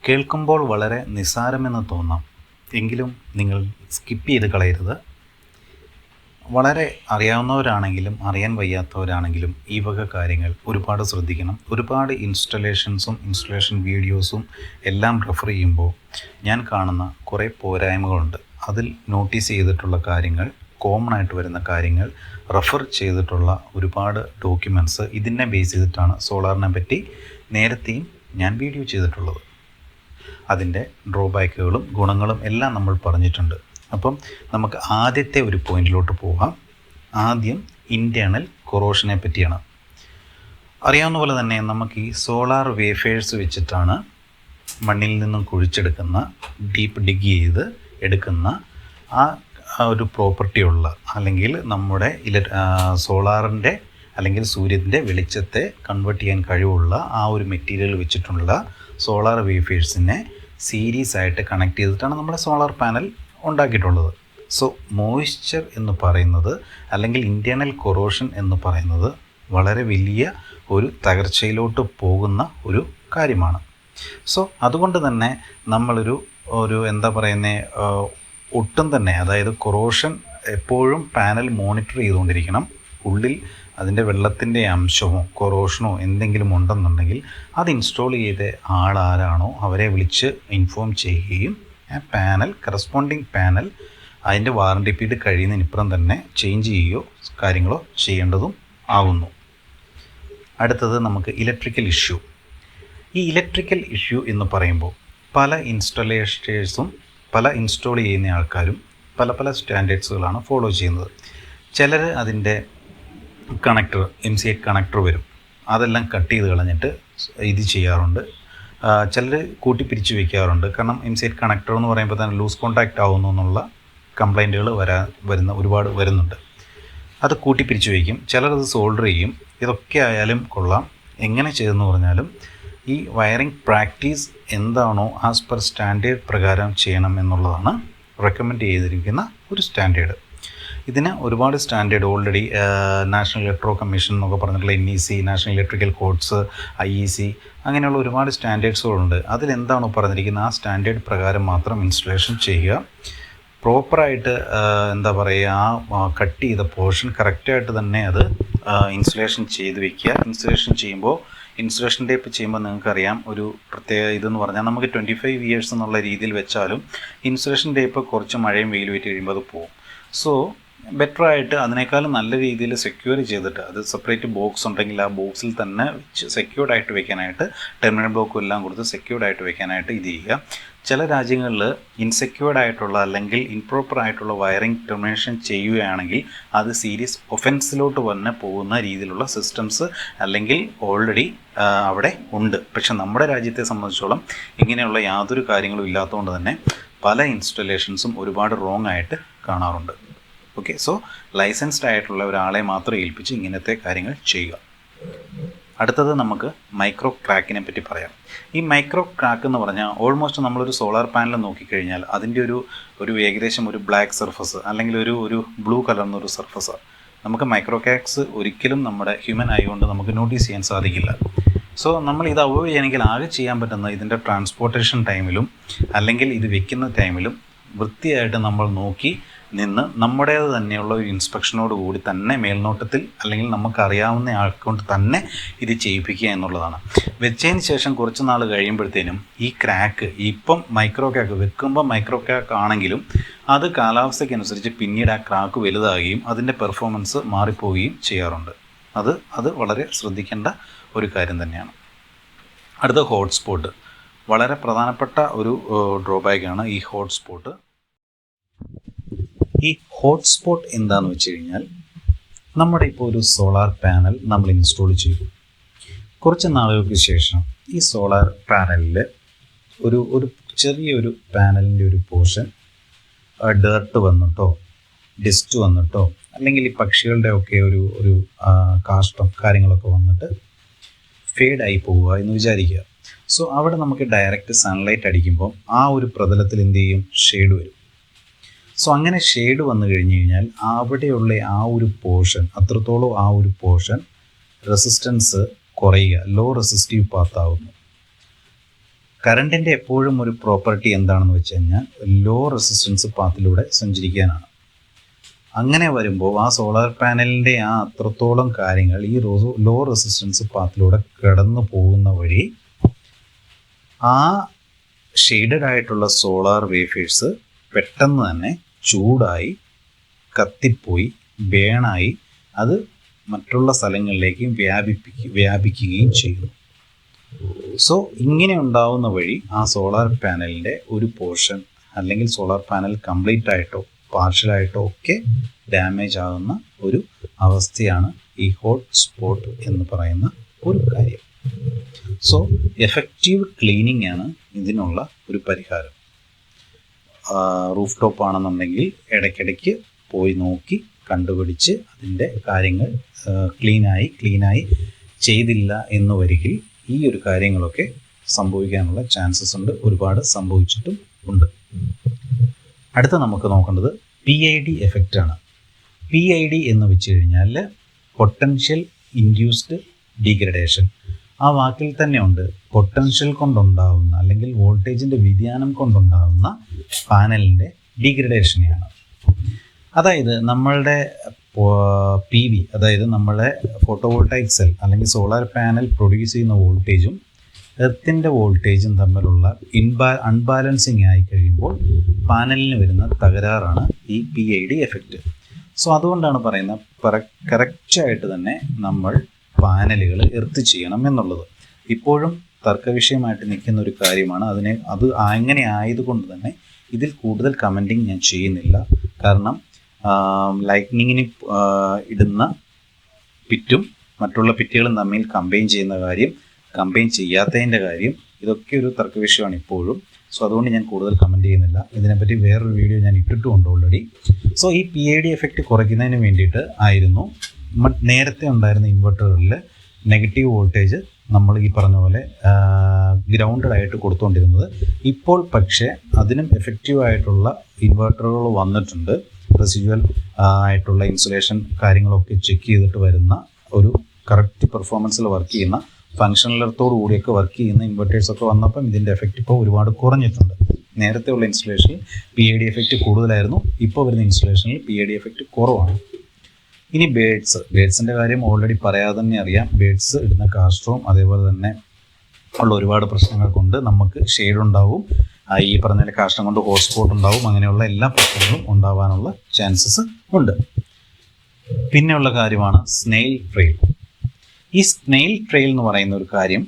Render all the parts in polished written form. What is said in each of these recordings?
കേൾക്കുമ്പോൾ വളരെ നിസ്സാരമെന്ന് തോന്നാം, എങ്കിലും നിങ്ങൾ സ്കിപ്പ് ചെയ്ത് കളയരുത്. വളരെ അറിയാവുന്നവരാണെങ്കിലും അറിയാൻ വയ്യാത്തവരാണെങ്കിലും ഈ വക കാര്യങ്ങൾ ഒരുപാട് ശ്രദ്ധിക്കണം. ഒരുപാട് ഇൻസ്റ്റലേഷൻ വീഡിയോസും എല്ലാം റെഫർ ചെയ്യുമ്പോൾ ഞാൻ കാണുന്ന കുറേ പോരായ്മകളുണ്ട്. അതിൽ നോട്ടീസ് ചെയ്തിട്ടുള്ള കാര്യങ്ങൾ, കോമൺ ആയിട്ട് വരുന്ന കാര്യങ്ങൾ, റെഫർ ചെയ്തിട്ടുള്ള ഒരുപാട് ഡോക്യുമെൻറ്റ്സ് ഇതിനെ ബേസ് ചെയ്തിട്ടാണ് സോളാറിനെ പറ്റി നേരത്തെയും ഞാൻ വീഡിയോ ചെയ്തിട്ടുള്ളത്. അതിൻ്റെ ഡ്രോബാക്കുകളും ഗുണങ്ങളും എല്ലാം നമ്മൾ പറഞ്ഞിട്ടുണ്ട്. അപ്പം നമുക്ക് ആദ്യത്തെ ഒരു പോയിന്റിലോട്ട് പോകാം. ആദ്യം ഇൻറ്റേർണൽ കൊറോഷനെ പറ്റിയാണ്. അറിയാവുന്ന പോലെ തന്നെ നമുക്ക് ഈ സോളാർ വേഫേഴ്സ് വെച്ചിട്ടാണ് മണ്ണിൽ നിന്നും കുഴിച്ചെടുക്കുന്ന, ഡീപ്പ് ഡിഗ് ചെയ്ത് എടുക്കുന്ന ആ ഒരു പ്രോപ്പർട്ടിയുള്ള, അല്ലെങ്കിൽ നമ്മുടെ സോളാറിൻ്റെ അല്ലെങ്കിൽ സൂര്യൻ്റെ വെളിച്ചത്തെ കൺവേർട്ട് ചെയ്യാൻ കഴിവുള്ള ആ ഒരു മെറ്റീരിയൽ വെച്ചിട്ടുള്ള സോളാർ വേഫേഴ്സിനെ സീരീസ് ആയിട്ട് കണക്ട് ചെയ്തിട്ടാണ് നമ്മുടെ സോളാർ പാനൽ ഉണ്ടാക്കിയിട്ടുള്ളത്. സോ മോയ്സ്ചർ എന്ന് പറയുന്നത്, അല്ലെങ്കിൽ ഇൻറ്റേർണൽ കൊറോഷൻ എന്ന് പറയുന്നത് വളരെ വലിയ ഒരു തകർച്ചയിലോട്ട് പോകുന്ന ഒരു കാര്യമാണ്. സോ അതുകൊണ്ട് തന്നെ നമ്മളൊരു എന്താ പറയുന്നത്, ഒട്ടും തന്നെ, അതായത് കൊറോഷൻ എപ്പോഴും പാനൽ മോണിറ്റർ ചെയ്തുകൊണ്ടിരിക്കണം. ഉള്ളിൽ അതിൻ്റെ വെള്ളത്തിൻ്റെ അംശമോ കൊറോഷനോ എന്തെങ്കിലും ഉണ്ടെന്നുണ്ടെങ്കിൽ അത് ഇൻസ്റ്റാൾ ചെയ്ത ആളാരാണോ അവരെ വിളിച്ച് ഇൻഫോം ചെയ്യുകയും കറസ്പോണ്ടിങ് പാനൽ അതിൻ്റെ വാറണ്ടി പീരീഡ് കഴിയുന്നതിനിപ്പുറം തന്നെ ചേഞ്ച് ചെയ്യുകയോ കാര്യങ്ങളോ ചെയ്യേണ്ടതും ആവുന്നു. അടുത്തത് നമുക്ക് ഇലക്ട്രിക്കൽ ഇഷ്യൂ. ഈ ഇലക്ട്രിക്കൽ ഇഷ്യൂ എന്ന് പറയുമ്പോൾ പല ഇൻസ്റ്റലേറ്റേഴ്സും പല ഇൻസ്റ്റാൾ ചെയ്യുന്ന ആൾക്കാരും പല സ്റ്റാൻഡേർഡ്സുകളാണ് ഫോളോ ചെയ്യുന്നത്. ചിലർ അതിൻ്റെ കണക്ടർ, MCA കണക്ടർ വരും, അതെല്ലാം കട്ട് ചെയ്ത് കളഞ്ഞിട്ട് ഇത് ചെയ്യാറുണ്ട്. ചിലർ കൂട്ടിപ്പിരിച്ച് വയ്ക്കാറുണ്ട്. കാരണം MCA കണക്ടർ എന്ന് പറയുമ്പോൾ തന്നെ ലൂസ് കോൺടാക്റ്റ് ആവുന്നു എന്നുള്ള കംപ്ലൈൻറ്റുകൾ ഒരുപാട് വരുന്നുണ്ട്. അത് കൂട്ടിപ്പിരിച്ച് വയ്ക്കും. ചിലരത് സോൾഡർ ചെയ്യും. ഇതൊക്കെ ആയാലും കൊള്ളാം, എങ്ങനെ ചെയ്തെന്ന് പറഞ്ഞാലും ഈ വയറിംഗ് പ്രാക്ടീസ് എന്താണോ ആസ് പെർ സ്റ്റാൻഡേർഡ് പ്രകാരം ചെയ്യണം എന്നുള്ളതാണ് റെക്കമെൻഡ് ചെയ്തിരിക്കുന്ന ഒരു സ്റ്റാൻഡേർഡ്. ഇതിന് ഒരുപാട് standard already national electro commission എന്നൊക്കെ പറഞ്ഞിട്ടുള്ള NEC, national electrical codes, IEC, അങ്ങനെയുള്ള ഒരുപാട് സ്റ്റാൻഡേർഡ്സുകളുണ്ട്. അതിലെന്താണോ പറഞ്ഞിരിക്കുന്നത് ആ സ്റ്റാൻഡേർഡ് പ്രകാരം മാത്രം ഇൻസ്റ്റലേഷൻ ചെയ്യുക. പ്രോപ്പറായിട്ട് എന്താ പറയുക, ആ കട്ട് ചെയ്ത പോർഷൻ കറക്റ്റായിട്ട് തന്നെ അത് ഇൻസ്റ്റലേഷൻ ചെയ്ത് വയ്ക്കുക. ഇൻസ്റ്റലേഷൻ ചെയ്യുമ്പോൾ ഇൻസ്റ്റലേഷൻ ടേപ്പ് ചെയ്യുമ്പോൾ നിങ്ങൾക്കറിയാം, ഒരു പ്രത്യേക ഇതെന്ന് പറഞ്ഞാൽ നമുക്ക് 25 years എന്നുള്ള രീതിയിൽ വെച്ചാലും ഇൻസ്റ്റലേഷൻ ടേപ്പ് കുറച്ച് മഴയും വെയിൽ വെച്ച് കഴിയുമ്പോൾ അത് പോകും. സോ ബെറ്ററായിട്ട് അതിനേക്കാളും നല്ല രീതിയിൽ സെക്യൂർ ചെയ്തിട്ട്, അത് സെപ്പറേറ്റ് ബോക്സ് ഉണ്ടെങ്കിൽ ആ ബോക്സിൽ തന്നെ സെക്യൂർഡായിട്ട് വെക്കാനായിട്ട്, ടെർമിനൽ ബ്ലോക്കും എല്ലാം കൊടുത്ത് സെക്യൂർഡായിട്ട് വെക്കാനായിട്ട് ഇത് ചെയ്യുക. ചില രാജ്യങ്ങളിൽ ഇൻസെക്യൂർഡ് ആയിട്ടുള്ള അല്ലെങ്കിൽ ഇംപ്രോപ്പർ ആയിട്ടുള്ള വയറിംഗ് ടെർമിനേഷൻ ചെയ്യുകയാണെങ്കിൽ അത് സീരിയസ് ഒഫൻസിലോട്ട് തന്നെ പോകുന്ന രീതിയിലുള്ള സിസ്റ്റംസ് അല്ലെങ്കിൽ ഓൾറെഡി അവിടെ ഉണ്ട്. പക്ഷെ നമ്മുടെ രാജ്യത്തെ സംബന്ധിച്ചോളം ഇങ്ങനെയുള്ള യാതൊരു കാര്യങ്ങളും ഇല്ലാത്തതുകൊണ്ട് തന്നെ പല ഇൻസ്റ്റലേഷൻസും ഒരുപാട് റോങ് ആയിട്ട് കാണാറുണ്ട്. ഓക്കെ, സോ ലൈസൻസ്ഡ് ആയിട്ടുള്ള ഒരാളെ മാത്രം ഏൽപ്പിച്ച് ഇങ്ങനത്തെ കാര്യങ്ങൾ ചെയ്യുക. അടുത്തത് നമുക്ക് മൈക്രോ ക്രാക്കിനെ പറ്റി പറയാം. ഈ മൈക്രോ ക്രാക്ക് എന്ന് പറഞ്ഞാൽ ഓൾമോസ്റ്റ് നമ്മളൊരു സോളാർ പാനൽ നോക്കിക്കഴിഞ്ഞാൽ അതിൻ്റെ ഒരു ഏകദേശം ഒരു ബ്ലാക്ക് സർഫസ് അല്ലെങ്കിൽ ഒരു ബ്ലൂ കളർന്നൊരു സർഫസ്. നമുക്ക് മൈക്രോ ക്രാക്സ് ഒരിക്കലും നമ്മുടെ ഹ്യൂമൻ ഐ കൊണ്ട് നമുക്ക് നോട്ടീസ് ചെയ്യാൻ സാധിക്കില്ല. സോ നമ്മൾ ഇത് അവോയ്ഡ് ചെയ്യണമെങ്കിൽ ആകെ ചെയ്യാൻ പറ്റുന്നത് ഇതിൻ്റെ ട്രാൻസ്പോർട്ടേഷൻ ടൈമിലും അല്ലെങ്കിൽ ഇത് വെക്കുന്ന ടൈമിലും വൃത്തിയായിട്ട് നമ്മൾ നോക്കി നിന്ന് നമ്മുടേത് തന്നെയുള്ള ഒരു ഇൻസ്പെക്ഷനോട് കൂടി തന്നെ മേൽനോട്ടത്തിൽ അല്ലെങ്കിൽ നമുക്കറിയാവുന്ന ആൾക്കൊണ്ട് തന്നെ ഇത് ചെയ്യിപ്പിക്കുക എന്നുള്ളതാണ്. വെച്ചതിന് ശേഷം കുറച്ച് നാൾ കഴിയുമ്പോഴത്തേനും ഈ ക്രാക്ക്, ഇപ്പം മൈക്രോ ക്രാക്ക് വെക്കുമ്പോൾ മൈക്രോ ക്രാക്ക് ആണെങ്കിലും അത് കാലാവസ്ഥയ്ക്കനുസരിച്ച് പിന്നീട് ആ ക്രാക്ക് വലുതാകുകയും അതിൻ്റെ പെർഫോമൻസ് മാറിപ്പോവുകയും ചെയ്യാറുണ്ട്. അത് വളരെ ശ്രദ്ധിക്കേണ്ട ഒരു കാര്യം തന്നെയാണ്. അടുത്ത ഹോട്ട്സ്പോട്ട്. വളരെ പ്രധാനപ്പെട്ട ഒരു ഡ്രോബാക്കാണ് ഈ ഹോട്ട്സ്പോട്ട്. ഈ ഹോട്ട്സ്പോട്ട് എന്താണെന്ന് വെച്ച് കഴിഞ്ഞാൽ, നമ്മുടെ ഇപ്പോൾ ഒരു സോളാർ പാനൽ നമ്മൾ ഇൻസ്റ്റാൾ ചെയ്തു. കുറച്ച് നാളുകൾക്ക് ശേഷം ഈ സോളാർ പാനലിൽ ഒരു ചെറിയൊരു പാനലിൻ്റെ ഒരു പോർഷൻ ഡേർട്ട് വന്നിട്ടോ ഡസ്റ്റ് വന്നിട്ടോ അല്ലെങ്കിൽ ഈ പക്ഷികളുടെ ഒക്കെ ഒരു കാഷ്ടം കാര്യങ്ങളൊക്കെ വന്നിട്ട് ഫേഡായി പോവുക എന്ന് വിചാരിക്കുക. സോ അവിടെ നമുക്ക് ഡയറക്റ്റ് സൺലൈറ്റ് അടിക്കുമ്പോൾ ആ ഒരു പ്രതലത്തിൽ എന്ത് ചെയ്യും, ഷെയ്ഡ് വരും. സോ അങ്ങനെ ഷെയ്ഡ് വന്നു കഴിഞ്ഞ് കഴിഞ്ഞാൽ അവിടെയുള്ള ആ ഒരു പോർഷൻ, അത്രത്തോളം ആ ഒരു പോർഷൻ റെസിസ്റ്റൻസ് കുറയുക, ലോ റെസിസ്റ്റീവ് പാത്ത് ആവുന്നു. കറണ്ടിൻ്റെ എപ്പോഴും ഒരു പ്രോപ്പർട്ടി എന്താണെന്ന് വെച്ച് കഴിഞ്ഞാൽ ലോ റെസിസ്റ്റൻസ് പാത്തിലൂടെ സഞ്ചരിക്കാനാണ്. അങ്ങനെ വരുമ്പോൾ ആ സോളാർ പാനലിൻ്റെ ആ അത്രത്തോളം കാര്യങ്ങൾ ഈ ലോ റെസിസ്റ്റൻസ് പാത്തിലൂടെ കടന്നു പോകുന്ന വഴി ആ ഷെയ്ഡഡ് ആയിട്ടുള്ള സോളാർ വേഫേഴ്സ് പെട്ടെന്ന് തന്നെ ചൂടായി കത്തിപ്പോയി ബേണായി അത് മറ്റുള്ള സ്ഥലങ്ങളിലേക്ക് വ്യാപിക്കുകയും ചെയ്യുന്നു. സോ ഇങ്ങനെ ഉണ്ടാവുന്ന വഴി ആ സോളാർ പാനലിൻ്റെ ഒരു പോർഷൻ അല്ലെങ്കിൽ സോളാർ പാനൽ കംപ്ലീറ്റ് ആയിട്ടോ പാർഷ്യലായിട്ടോ ഒക്കെ ഡാമേജ് ആകുന്ന ഒരു അവസ്ഥയാണ് ഈ ഹോട്ട് സ്പോട്ട് എന്ന് പറയുന്ന ഒരു കാര്യം. സോ എഫക്റ്റീവ് ക്ലീനിങ് ആണ് ഇതിനുള്ള ഒരു പരിഹാരം. റൂഫ് ടോപ്പ് ആണെന്നുണ്ടെങ്കിൽ ഇടയ്ക്കിടയ്ക്ക് പോയി നോക്കി കണ്ടുപിടിച്ച് അതിൻ്റെ കാര്യങ്ങൾ ക്ലീനായി ചെയ്തില്ല എന്ന് വരികിൽ ഈ ഒരു കാര്യങ്ങളൊക്കെ സംഭവിക്കാനുള്ള ചാൻസസ് ഉണ്ട്. ഒരുപാട് സംഭവിച്ചിട്ടും ഉണ്ട്. അടുത്ത നമുക്ക് നോക്കേണ്ടത് PID എഫക്റ്റ് ആണ്. PID എന്ന് വെച്ച് കഴിഞ്ഞാൽ പൊട്ടൻഷ്യൽ ഇൻഡ്യൂസ്ഡ് ഡീഗ്രഡേഷൻ. ആ വാക്കിൽ തന്നെ ഉണ്ട് പൊട്ടൻഷ്യൽ കൊണ്ടുണ്ടാകുന്ന അല്ലെങ്കിൽ വോൾട്ടേജിൻ്റെ വ്യതിയാനം കൊണ്ടുണ്ടാകുന്ന പാനലിൻ്റെ ഡീഗ്രഡേഷനെയാണ്. അതായത് നമ്മളുടെ PV, അതായത് നമ്മളെ ഫോട്ടോവോൾട്ടൈക് സെൽ അല്ലെങ്കിൽ സോളാർ പാനൽ പ്രൊഡ്യൂസ് ചെയ്യുന്ന വോൾട്ടേജും എർത്തിൻ്റെ വോൾട്ടേജും തമ്മിലുള്ള അൺബാലൻസിങ് ആയി കഴിയുമ്പോൾ പാനലിന് വരുന്ന തകരാറാണ് ഈ PID എഫക്റ്റ്. സോ അതുകൊണ്ടാണ് പറയുന്നത് കറക്റ്റായിട്ട് തന്നെ നമ്മൾ പാനലുകൾ എർത്ത് ചെയ്യണം എന്നുള്ളത്. ഇപ്പോഴും തർക്കവിഷയമായിട്ട് നിൽക്കുന്ന ഒരു കാര്യമാണ്. അത് അങ്ങനെ ആയതുകൊണ്ട് തന്നെ ഇതിൽ കൂടുതൽ കമൻറ്റിങ് ഞാൻ ചെയ്യുന്നില്ല. കാരണം ലൈറ്റ്നിങ്ങിന് ഇടുന്ന പിറ്റും മറ്റുള്ള പിറ്റുകളും തമ്മിൽ കമ്പൈൻ ചെയ്യുന്ന കാര്യം, കമ്പൈൻ ചെയ്യാത്തതിൻ്റെ കാര്യം, ഇതൊക്കെ ഒരു തർക്കവിഷയമാണ് ഇപ്പോഴും. സോ അതുകൊണ്ട് ഞാൻ കൂടുതൽ കമൻറ്റ് ചെയ്യുന്നില്ല. ഇതിനെപ്പറ്റി വേറൊരു വീഡിയോ ഞാൻ ഇട്ടിട്ടുമുണ്ട് ഓൾറെഡി. സോ ഈ PID എഫക്റ്റ് കുറയ്ക്കുന്നതിന് വേണ്ടിയിട്ട് ആയിരുന്നു നേരത്തെ ഉണ്ടായിരുന്ന ഇൻവെർട്ടറുകളിൽ നെഗറ്റീവ് വോൾട്ടേജ് നമ്മൾ ഈ പറഞ്ഞ പോലെ ഗ്രൗണ്ടഡ് ആയിട്ട് കൊടുത്തുകൊണ്ടിരുന്നത്. ഇപ്പോൾ പക്ഷേ അതിനും എഫക്റ്റീവായിട്ടുള്ള ഇൻവെർട്ടറുകൾ വന്നിട്ടുണ്ട്. റെസിഡ്യുവൽ ആയിട്ടുള്ള ഇൻസുലേഷൻ കാര്യങ്ങളൊക്കെ ചെക്ക് ചെയ്തിട്ട് വരുന്ന ഒരു കറക്റ്റ് പെർഫോമൻസിൽ വർക്ക് ചെയ്യുന്ന ഫങ്ഷണൽ എർത്തോടു കൂടിയൊക്കെ വർക്ക് ചെയ്യുന്ന ഇൻവെർട്ടേഴ്സൊക്കെ വന്നപ്പം ഇതിൻ്റെ എഫക്റ്റ് ഇപ്പോൾ ഒരുപാട് കുറഞ്ഞിട്ടുണ്ട്. നേരത്തെ ഉള്ള ഇൻസുലേഷനിൽ PID എഫക്റ്റ് കൂടുതലായിരുന്നു. ഇപ്പോൾ വരുന്ന ഇൻസുലേഷനിൽ PID എഫക്റ്റ് കുറവാണ്. ഇനി ബേഡ്സിൻ്റെ കാര്യം ഓൾറെഡി പറയാതെ തന്നെ അറിയാം. ബേഡ്സ് ഇടുന്ന കാസ്ട്രോം അതേപോലെ തന്നെ ഉള്ള ഒരുപാട് പ്രശ്നങ്ങൾ കൊണ്ട് നമുക്ക് ഷെയ്ഡ് ഉണ്ടാവും. ഈ പറഞ്ഞ കാഷ്ടം കൊണ്ട് ഹോട്ട് സ്പോട്ട് ഉണ്ടാവും. അങ്ങനെയുള്ള എല്ലാ പ്രശ്നങ്ങളും ഉണ്ടാവാനുള്ള ചാൻസസ് ഉണ്ട്. പിന്നെയുള്ള കാര്യമാണ് സ്നെയിൽ ട്രെയിൽ. ഈ സ്നെയിൽ ട്രെയിൽ എന്ന് പറയുന്ന ഒരു കാര്യം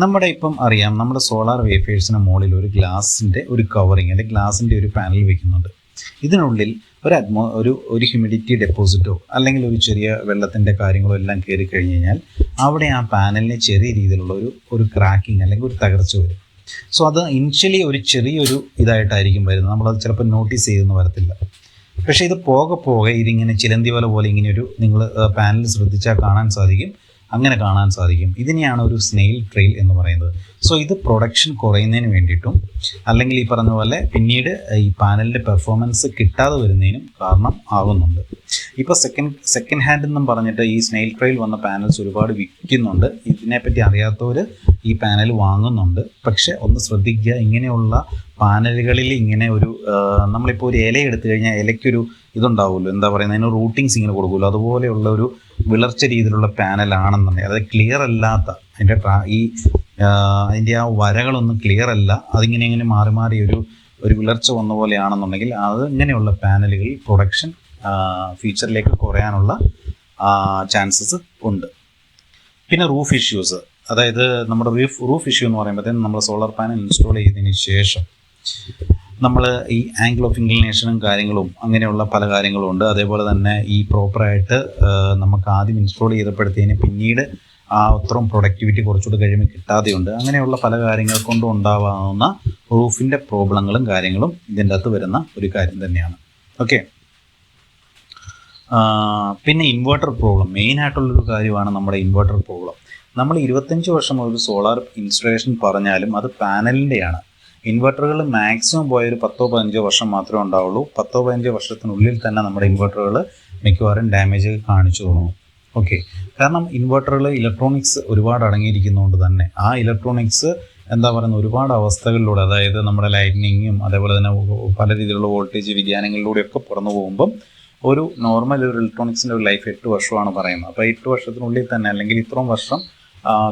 നമ്മുടെ ഇപ്പം അറിയാം. നമ്മുടെ സോളാർ വേഫേഴ്സിന് മുകളിൽ ഒരു ഗ്ലാസിൻ്റെ ഒരു കവറിങ് അല്ലെങ്കിൽ ഗ്ലാസിൻ്റെ ഒരു പാനൽ വെക്കുന്നുണ്ട്. ഇതിനുള്ളിൽ ഒരു ഹ്യൂമിഡിറ്റി ഡെപ്പോസിറ്റോ അല്ലെങ്കിൽ ഒരു ചെറിയ വെള്ളത്തിൻ്റെ കാര്യങ്ങളോ എല്ലാം കയറി കഴിഞ്ഞ് കഴിഞ്ഞാൽ അവിടെ ആ പാനലിന് ചെറിയ രീതിയിലുള്ള ഒരു ക്രാക്കിങ് അല്ലെങ്കിൽ ഒരു തകർച്ച വരും. സോ അത് ഇനിഷ്യലി ഒരു ചെറിയൊരു ഇതായിട്ടായിരിക്കും വരുന്നത്. നമ്മളത് ചിലപ്പോൾ നോട്ടീസ് ചെയ്തെന്ന് വരത്തില്ല. പക്ഷേ ഇത് പോകെ ഇതിങ്ങനെ ചിലന്തി വല പോലെ ഇങ്ങനെയൊരു നിങ്ങൾ പാനൽ ശ്രദ്ധിച്ചാൽ കാണാൻ സാധിക്കും. ഇതിനെയാണ് ഒരു സ്നെയിൽ ട്രെയിൽ എന്ന് പറയുന്നത്. സോ ഇത് പ്രൊഡക്ഷൻ കുറയുന്നതിന് വേണ്ടിയിട്ടും അല്ലെങ്കിൽ ഈ പറഞ്ഞ പോലെ പിന്നീട് ഈ പാനലിൻ്റെ പെർഫോമൻസ് കിട്ടാതെ വരുന്നതിനും കാരണം ആകുന്നുണ്ട്. ഇപ്പോൾ സെക്കൻഡ് ഹാൻഡ് എന്നും പറഞ്ഞിട്ട് ഈ സ്നെയിൽ ട്രെയിൽ വന്ന പാനൽസ് ഒരുപാട് വിൽക്കുന്നുണ്ട്. ഇതിനെപ്പറ്റി അറിയാത്തവർ ഈ പാനൽ വാങ്ങുന്നുണ്ട്. പക്ഷേ ഒന്ന് ശ്രദ്ധിക്കുക, ഇങ്ങനെയുള്ള പാനലുകളിൽ ഇങ്ങനെ ഒരു നമ്മളിപ്പോൾ ഒരു ഇല എടുത്തു കഴിഞ്ഞാൽ ഇലയ്ക്കൊരു ഇതുണ്ടാവുമല്ലോ, എന്താ പറയുന്നത്, അതിന് റൂട്ടിങ്സ് ഇങ്ങനെ കൊടുക്കുമല്ലോ, അതുപോലെയുള്ള ഒരു വിളർച്ച രീതിയിലുള്ള പാനലാണെന്നുണ്ടെങ്കിൽ അത് ക്ലിയർ അല്ലാത്ത അതിൻ്റെ ആ വരകളൊന്നും ക്ലിയർ അല്ല, അതിങ്ങനെ മാറി ഒരു വിളർച്ച വന്ന പോലെയാണെന്നുണ്ടെങ്കിൽ അത് ഇങ്ങനെയുള്ള പാനലുകളിൽ പ്രൊഡക്ഷൻ ഫ്യൂച്ചറിലേക്ക് കുറയാനുള്ള ചാൻസസ് ഉണ്ട്. പിന്നെ റൂഫ് ഇഷ്യൂസ്, അതായത് നമ്മുടെ റൂഫ് ഇഷ്യൂ എന്ന് പറയുമ്പോഴത്തേനും നമ്മൾ സോളാർ പാനൽ ഇൻസ്റ്റാൾ ചെയ്തതിന് ശേഷം നമ്മൾ ഈ ആംഗിൾ ഓഫ് ഇൻക്ലിനേഷനും കാര്യങ്ങളും അങ്ങനെയുള്ള പല കാര്യങ്ങളും ഉണ്ട്. അതേപോലെ തന്നെ ഈ പ്രോപ്പറായിട്ട് നമുക്ക് ആദ്യം ഇൻസ്റ്റാൾ ചെയ്തപ്പോഴത്തേന് പിന്നീട് ആ അത്രയും പ്രൊഡക്ടിവിറ്റി കുറച്ചുകൂടി കഴിയുമ്പോൾ കിട്ടാതെയുണ്ട്. അങ്ങനെയുള്ള പല കാര്യങ്ങൾ കൊണ്ടും ഉണ്ടാവാവുന്ന റൂഫിൻ്റെ പ്രോബ്ലങ്ങളും കാര്യങ്ങളും ഇതിൻ്റെ അകത്ത് വരുന്ന ഒരു കാര്യം തന്നെയാണ്. ഓക്കെ. പിന്നെ ഇൻവെർട്ടർ പ്രോബ്ലം, മെയിനായിട്ടുള്ളൊരു കാര്യമാണ് നമ്മുടെ ഇൻവെർട്ടർ പ്രോബ്ലം. നമ്മൾ 25 വർഷം ഒരു സോളാർ ഇൻസ്റ്റലേഷൻ പറഞ്ഞാലും അത് പാനലിൻ്റെയാണ്. ഇൻവെർട്ടറുകൾ മാക്സിമം പോയൊരു 10-15 വർഷം മാത്രമേ ഉണ്ടാവുള്ളൂ. 10-15 വർഷത്തിനുള്ളിൽ തന്നെ നമ്മുടെ ഇൻവെർട്ടറുകൾ മിക്കവാറും ഡാമേജ് കാണിച്ചു തുടങ്ങും. ഓക്കെ. കാരണം ഇൻവെർട്ടറുകൾ ഇലക്ട്രോണിക്സ് ഒരുപാട് അടങ്ങിയിരിക്കുന്നതുകൊണ്ട് തന്നെ ആ ഇലക്ട്രോണിക്സ് എന്താ പറയുന്നത്, ഒരുപാട് അവസ്ഥകളിലൂടെ, അതായത് നമ്മുടെ ലൈറ്റ്നിങ്ങും അതേപോലെ തന്നെ പല രീതിയിലുള്ള വോൾട്ടേജ് വ്യതിയാനങ്ങളിലൂടെയൊക്കെ പുറന്നു പോകുമ്പം ഒരു നോർമൽ ഒരു ഇലക്ട്രോണിക്സിൻ്റെ ഒരു ലൈഫ് 8 വർഷമാണ് പറയുന്നത്. അപ്പോൾ 8 വർഷത്തിനുള്ളിൽ തന്നെ അല്ലെങ്കിൽ ഇത്രയും വർഷം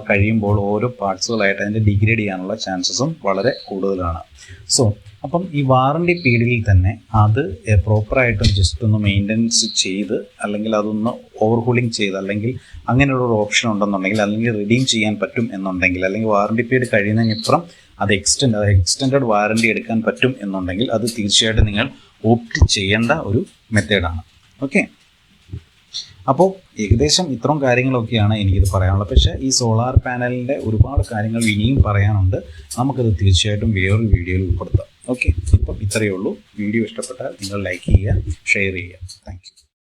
കഴിയുമ്പോൾ ഓരോ പാർട്സുകളായിട്ട് അതിൻ്റെ ഡിഗ്രേഡ് ചെയ്യാനുള്ള ചാൻസസും വളരെ കൂടുതലാണ്. സോ അപ്പം ഈ വാറണ്ടി പീരീഡിൽ തന്നെ അത് പ്രോപ്പറായിട്ടും ജസ്റ്റ് ഒന്ന് മെയിൻ്റനൻസ് ചെയ്ത് അല്ലെങ്കിൽ അതൊന്ന് ഓവർഹോളിങ് ചെയ്ത് അല്ലെങ്കിൽ അങ്ങനെയുള്ളൊരു ഓപ്ഷൻ ഉണ്ടെന്നുണ്ടെങ്കിൽ അല്ലെങ്കിൽ റിഡീം ചെയ്യാൻ പറ്റും എന്നുണ്ടെങ്കിൽ അല്ലെങ്കിൽ വാറണ്ടി പീരീഡ് കഴിയുന്നതിനിപ്പുറം അത് എക്സ്റ്റെൻഡഡ് വാറണ്ടി എടുക്കാൻ പറ്റും എന്നുണ്ടെങ്കിൽ അത് തീർച്ചയായിട്ടും നിങ്ങൾ ഓപ്റ്റ് ചെയ്യേണ്ട ഒരു മെത്തേഡാണ്. ഓക്കെ, അപ്പോൾ ഏകദേശം ഇത്രയും കാര്യങ്ങളൊക്കെയാണ് എനിക്കിത് പറയാനുള്ളത്. പക്ഷേ ഈ സോളാർ പാനലിൻ്റെ ഒരുപാട് കാര്യങ്ങൾ ഇനിയും പറയാനുണ്ട്. നമുക്കത് തീർച്ചയായിട്ടും വേറൊരു വീഡിയോയിൽ ഉൾപ്പെടുത്താം. ഓക്കെ, ഇപ്പം ഇത്രയേ ഉള്ളൂ. വീഡിയോ ഇഷ്ടപ്പെട്ടാൽ നിങ്ങൾ ലൈക്ക് ചെയ്യുക, ഷെയർ ചെയ്യുക. Thank you.